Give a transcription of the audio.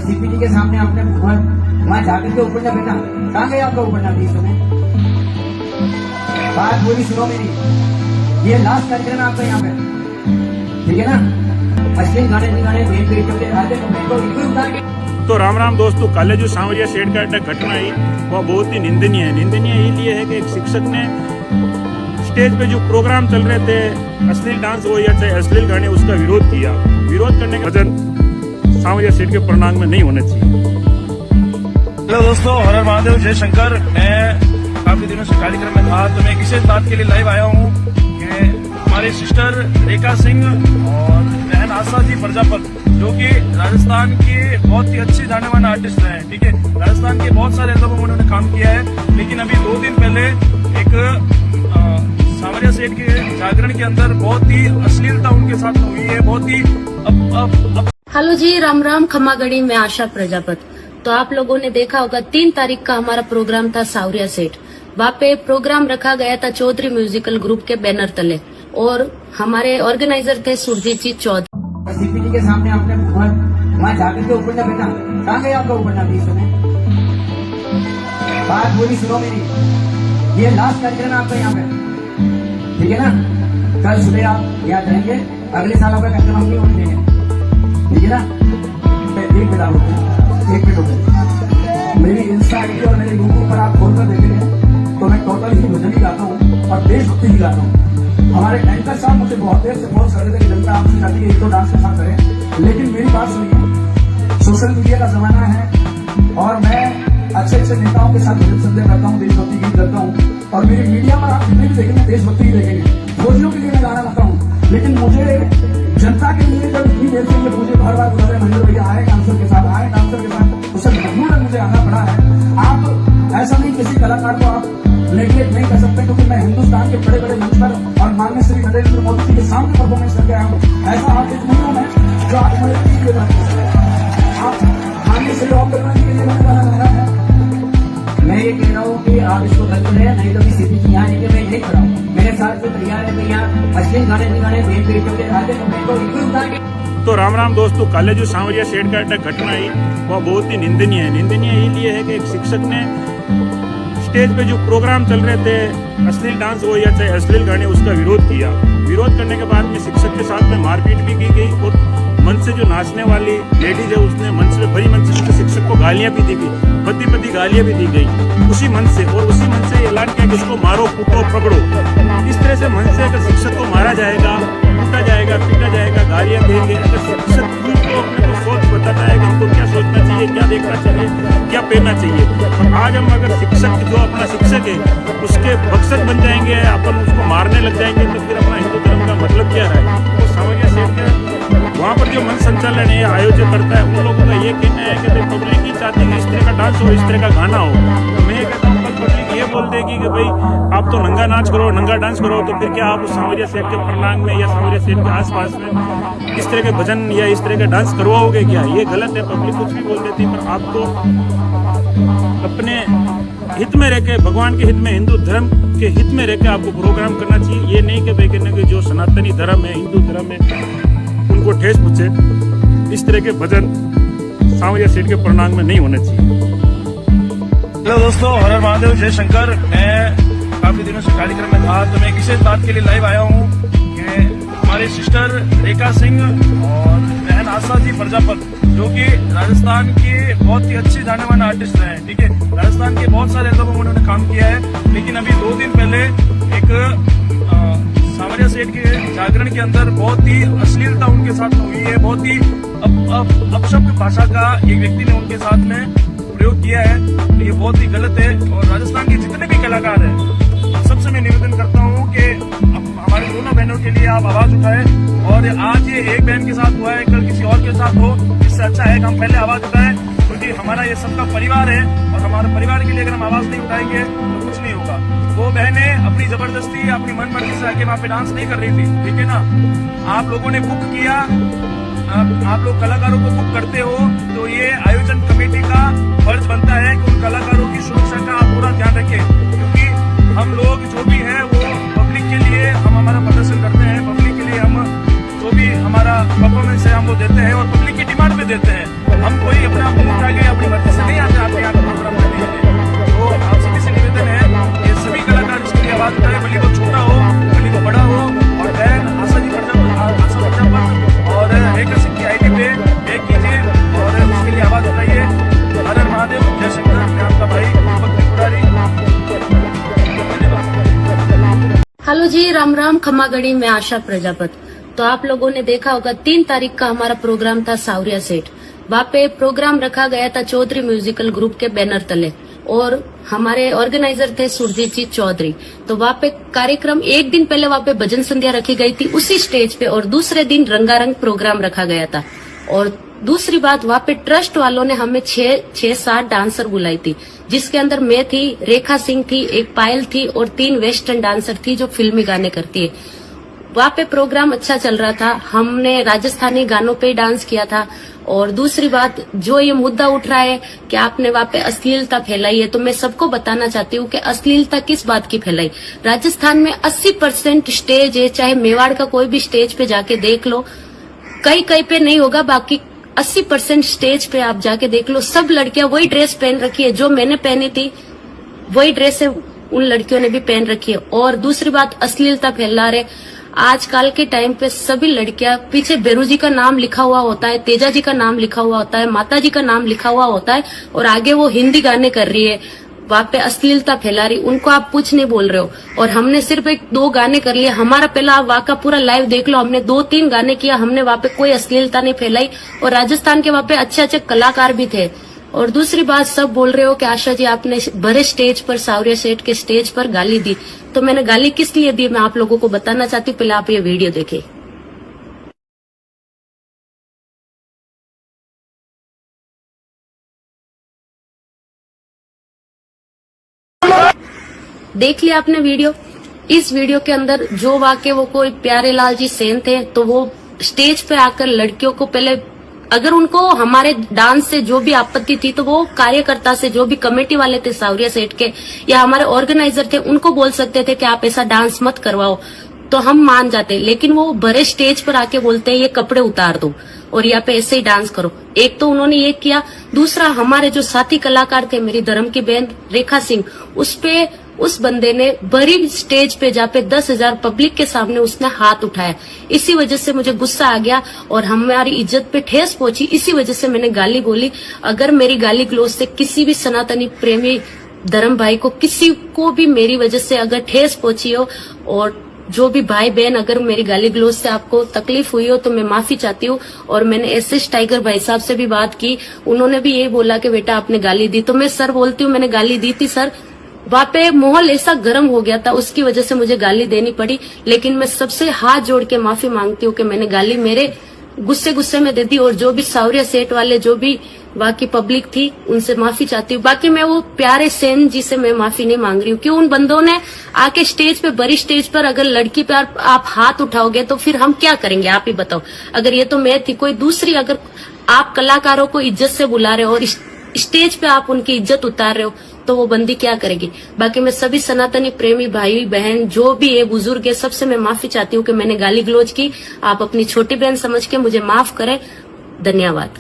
CPT के सामने आपने वहाँ जाकर के ऊपर ना बैठा, कहाँ गया आपका ऊपर ना बीच में? बात पूरी सुनो मेरी, ये लास्ट कार्यक्रम है आपका यहाँ पे, ठीक है ना? अश्लील गाने भेद भेद करके आते तो इनको उतार के। तो राम राम दोस्तों, कल जो सांवरिया सेठ का घटना आई वह बहुत ही निंदनीय है। निंदनीय इसलिए है कि एक शिक्षक ने स्टेज पे जो प्रोग्राम चल रहे थे, अश्लील डांस हो या चाहे अश्लील गाने, उसका विरोध किया। विरोध करने का वजन सांवरिया सेठ के प्रणांग में नहीं होना चाहिए। हेलो दोस्तों, हर हर महादेव, जय शंकर। मैं काफी दिनों से कार्यक्रम में था, तो मैं विशेष बात के लिए लाइव आया हूँ कि हमारे सिस्टर रेखा सिंह और बहन आशा जी प्रजापत, जो कि राजस्थान के बहुत ही अच्छे जाने माने आर्टिस्ट हैं, ठीक है। राजस्थान के बहुत सारे एल्बम उन्होंने काम किया है, लेकिन अभी 2 दिन पहले एक सांवरिया सेठ के जागरण के अंदर बहुत ही अश्लीलता उनके साथ हुई है, बहुत ही हेलो जी, राम राम, खम्मागढ़ी में आशा प्रजापत। तो आप लोगों ने देखा होगा 3 तारीख का हमारा प्रोग्राम था सांवरिया सेठ। वहाँ पे प्रोग्राम रखा गया था चौधरी म्यूजिकल ग्रुप के बैनर तले, और हमारे ऑर्गेनाइजर थे सुरजीत जी चौधरी। सीपीटी के सामने आपने वहाँ जाकर के ऊपर ना बैठा, कहाँ गया आपका ऊपर ना बीच में? बात पूरी सुनो मेरी, ये लास्ट कार्यक्रम है आपका यहाँ पे, ठीक है ना? कल सुबह आप याद रहेंगे, अगले साल आपका कार्यक्रम हम नहीं होने देंगे, ठीक है ना? एक मिनट हो मेरी इंस्टा आईडी और मेरे यूट्यूब पर आप खोलकर देखेंगे तो मैं टोटल ही भजन ही गाता हूँ और देशभक्ति ही गाता हूँ। हमारे एंकर साहब मुझे बहुत देर से फोन कर रहे थे कि जनता आपसे चाहती है एक तो डांस के साथ करें, लेकिन मेरी बात सुनिए, सोशल मीडिया का जमाना है और मैं अच्छे अच्छे नेताओं के साथ भजन संध्या करता हूँ, देशभक्ति गीत करता हूँ, और मेरी मीडिया पर आप जितने भी देखेंगे देशभक्ति ही देखेंगे। फौजियों के लिए मैं गाना गाता हूँ, लेकिन मुझे जनता के लिए जब इतनी देर से मुझे बार बार बुला रहे महेंद्र भैया आए डांसर के साथ, आए डांसर के साथ, उसे मजबूरन मुझे आना पड़ा है। आप ऐसा नहीं, किसी कलाकार को आप नेगलेक्ट नहीं कर सकते, क्योंकि मैं हिंदुस्तान के बड़े बड़े मंच पर और माननीय श्री नरेंद्र मोदी जी के सामने परफॉर्मेंस करके आया हूँ। ऐसा आर्टिस्ट नहीं हूँ मैं जो आप माननीय श्री राम करना के लिए मैंने गाना गाना है। मैं ये कह रहा हूँ कि आप इसको कर रहे, नहीं तो स्थिति की यहाँ लेके मैं यही खड़ा हूँ। मेरे साथ जो तैयार है भैया, अश्लील गाने भेद भेद करके आते तो इनको उतार के। तो राम राम दोस्तों, कल जो सांवरिया सेठ का घटना आई वह बहुत ही निंदनीय है। निंदनीय इसलिए है कि एक शिक्षक ने स्टेज पे जो प्रोग्राम चल रहे थे, अश्लील डांस हो या चाहे अश्लील गाने, उसका विरोध किया। विरोध करने के बाद में शिक्षक के साथ में मारपीट भी की गई, और मंच से जो नाचने वाली लेडीज है उसने मंच में भरी मंच से शिक्षक को गालियां भी दी गई, पति गालियां भी दी गई उसी मंच से, और उसी मंच से ऐलान किया कि इसको मारो, कूटो, पकड़ो। इस तरह से मंच से अगर शिक्षक को मारा जाएगा, कूटा जाएगा, पीटा जाएगा, गालियां देंगे, अगर शिक्षक को अपने को सोच बताता है कि हमको क्या सोचना चाहिए, क्या देखना चाहिए, क्या पहनना चाहिए, और आज हम अगर शिक्षक जो अपना शिक्षक है उसके भक्षक बन जाएंगे, अपन उसको मारने लग जाएंगे, तो फिर अपना हिंदू धर्म का मतलब क्या है? तो सांवरिया सेठ के वहाँ पर जो मंच संचालन है आयोजन करता है, उन लोगों का ये कहना है कि भाई पब्लिक ही चाहती है कि इस तरह का डांस हो, इस तरह का गाना हो। तो मैं ये कहता हूँ पब्लिक ये बोल देगी कि भाई आप तो नंगा नाच करो, नंगा डांस करो, तो फिर क्या आप उस सांवरिया सेठ के प्रणांग में या सांवरिया सेठ के आसपास में इस तरह के भजन या इस तरह का डांस करवाओगे क्या? ये गलत है। पब्लिक कुछ भी बोल देती है, पर आपको अपने हित में रहकर, भगवान के हित में, हिंदू धर्म के हित में रहकर आपको प्रोग्राम करना चाहिए। ये नहीं कि भाई कहने के जो सनातनी धर्म है, हिंदू धर्म है, उनको ठेस पहुंचे। इस तरह के भजन सांवरिया सेठ के प्रणांग में नहीं होने चाहिए। हेलो दोस्तों, हर हर महादेव, जय शंकर। मैं काफी दिनों से कार्यक्रम में था, तो मैं विशेष बात के लिए लाइव आया हूँ कि हमारे सिस्टर रेखा सिंह और बहन आशा जी प्रजापत, जो कि राजस्थान के बहुत ही अच्छे जाने माने आर्टिस्ट हैं, ठीक है। राजस्थान के बहुत सारे एल्बम उन्होंने काम किया है, लेकिन अभी 2 दिन पहले एक सांवरिया सेठ के जागरण के अंदर बहुत ही अश्लीलता उनके साथ हुई है, बहुत ही अपशब्द भाषा का एक व्यक्ति ने उनके साथ में प्रयोग किया है। ये बहुत ही गलत है, और राजस्थान के जितने भी कलाकार हैं सबसे मैं निवेदन करता हूँ कि हमारे दोनों बहनों के लिए आप आवाज उठाएं, और आज ये एक बहन के साथ हुआ है, कल किसी और के साथ हो, इससे अच्छा है कि हम पहले आवाज उठाएं, क्योंकि हमारा ये सबका परिवार है, और हमारे परिवार के लिए अगर हम आवाज नहीं उठाएंगे तो कुछ नहीं होगा। वो बहनें अपनी जबरदस्ती, अपनी मन मर्जी से आके वहाँ पे डांस नहीं कर रही थी, ठीक है ना। आप लोगों ने बुक किया, आप लोग कलाकारों को बुक करते हो, तो ये आयोजन कमेटी का फर्ज बनता है कि उन कलाकारों की सुरक्षा का आप पूरा ध्यान रखें, क्योंकि हम लोग जो भी है वो पब्लिक के लिए हम हमारा प्रदर्शन करते हैं, पब्लिक के लिए हम जो भी हमारा परफॉर्मेंस है हम वो देते हैं, और पब्लिक की डिमांड पे देते हैं। हम कोई अपना जी राम राम खम्मागढ़ी में आशा प्रजापत। तो आप लोगों ने देखा होगा 3 तारीख का हमारा प्रोग्राम था सावरिया सेठ। वहाँ पे प्रोग्राम रखा गया था चौधरी म्यूजिकल ग्रुप के बैनर तले और हमारे ऑर्गेनाइजर थे सुरजीत जी चौधरी। तो वहाँ पे कार्यक्रम एक दिन पहले वहाँ पे भजन संध्या रखी गई थी उसी स्टेज पे और दूसरे दिन रंगारंग प्रोग्राम रखा गया था। और दूसरी बात वहाँ पे ट्रस्ट वालों ने हमें 6-7 डांसर बुलाई थी, जिसके अंदर मैं थी, रेखा सिंह थी, एक पायल थी और 3 वेस्टर्न डांसर थी जो फिल्मी गाने करती है। वहाँ पे प्रोग्राम अच्छा चल रहा था, हमने राजस्थानी गानों पे डांस किया था। और दूसरी बात, जो ये मुद्दा उठ रहा है कि आपने वहाँ पे अश्लीलता फैलाई है, तो मैं सबको बताना चाहती हूँ कि अश्लीलता किस बात की फैलाई। राजस्थान में 80% स्टेज है, चाहे मेवाड़ का कोई भी स्टेज पे जाके देख लो, कई पे नहीं होगा, बाकी 80% स्टेज पे आप जाके देख लो, सब लड़कियां वही ड्रेस पहन रखी है जो मैंने पहनी थी, वही ड्रेस है उन लड़कियों ने भी पहन रखी है। और दूसरी बात, अश्लीलता फैला रहे। आजकल के टाइम पे सभी लड़कियां, पीछे बेरू जी का नाम लिखा हुआ होता है, तेजा जी का नाम लिखा हुआ होता है, माता जी का नाम लिखा हुआ होता है और आगे वो हिंदी गाने कर रही है, वहाँ पे अश्लीलता फैला रही। उनको आप कुछ नहीं बोल रहे हो। और हमने सिर्फ 1-2 गाने कर लिए, हमारा पहला आप वहाँ का पूरा लाइव देख लो, हमने 2-3 गाने किया, हमने वहाँ पे कोई अश्लीलता नहीं फैलाई। और राजस्थान के वहाँ पे अच्छे कलाकार भी थे। और दूसरी बात, सब बोल रहे हो कि आशा जी आपने बड़े स्टेज पर, सावरिया सेठ के स्टेज पर गाली दी, तो मैंने गाली किस लिए दी मैं आप लोगों को बताना चाहती हूँ। पहले आप ये वीडियो देखें। देख लिया आपने वीडियो। इस वीडियो के अंदर जो वाक्य वो कोई प्यारे लाल जी सेन थे, तो वो स्टेज पे आकर लड़कियों को पहले, अगर उनको हमारे डांस से जो भी आपत्ति थी, तो वो कार्यकर्ता से, जो भी कमेटी वाले थे सावरिया सेठ के या हमारे ऑर्गेनाइजर थे, उनको बोल सकते थे कि आप ऐसा डांस मत करवाओ, तो हम मान जाते। लेकिन वो बड़े स्टेज पर आके बोलते हैं ये कपड़े उतार दो और यहाँ पे ऐसे ही डांस करो। एक तो उन्होंने ये किया। दूसरा, हमारे जो साथी कलाकार थे, मेरी धर्म की बहन रेखा सिंह, उस बंदे ने बड़ी स्टेज पे जहाँ पे 10,000 पब्लिक के सामने उसने हाथ उठाया। इसी वजह से मुझे गुस्सा आ गया और हमारी इज्जत पे ठेस पहुंची। इसी वजह से मैंने गाली बोली। अगर मेरी गाली गलौज से किसी भी सनातनी प्रेमी धर्म भाई को, किसी को भी मेरी वजह से अगर ठेस पहुंची हो, और जो भी भाई बहन अगर मेरी गाली गलौज से आपको तकलीफ हुई हो, तो मैं माफी चाहती हूँ। और मैंने एसएस टाइगर भाई साहब से भी बात की, उन्होंने भी यही बोला कि बेटा आपने गाली दी। तो मैं सर बोलती हूँ मैंने गाली दी थी सर, वहाँ पे माहौल ऐसा गर्म हो गया था, उसकी वजह से मुझे गाली देनी पड़ी। लेकिन मैं सबसे हाथ जोड़ के माफी मांगती हूँ कि मैंने गाली मेरे गुस्से में दे दी। और जो भी सावरिया सेठ वाले, जो भी वहाँ की पब्लिक थी, उनसे माफी चाहती हूँ। बाकी मैं वो प्यारे सेन जी से मैं माफी नहीं मांग रही हूँ। क्यों? उन बंदों ने आके स्टेज पे, बड़ी स्टेज पर अगर लड़की पे आप हाथ उठाओगे तो फिर हम क्या करेंगे? आप ही बताओ। अगर ये तो मैं थी, कोई दूसरी, अगर आप कलाकारों को इज्जत से बुला रहे हो और स्टेज पे आप उनकी इज्जत उतार रहे हो, तो वो बंदी क्या करेगी? बाकी मैं सभी सनातनी प्रेमी भाई बहन जो भी है, बुजुर्ग है, सबसे मैं माफी चाहती हूँ कि मैंने गाली गलौज की। आप अपनी छोटी बहन समझ के मुझे माफ करें। धन्यवाद।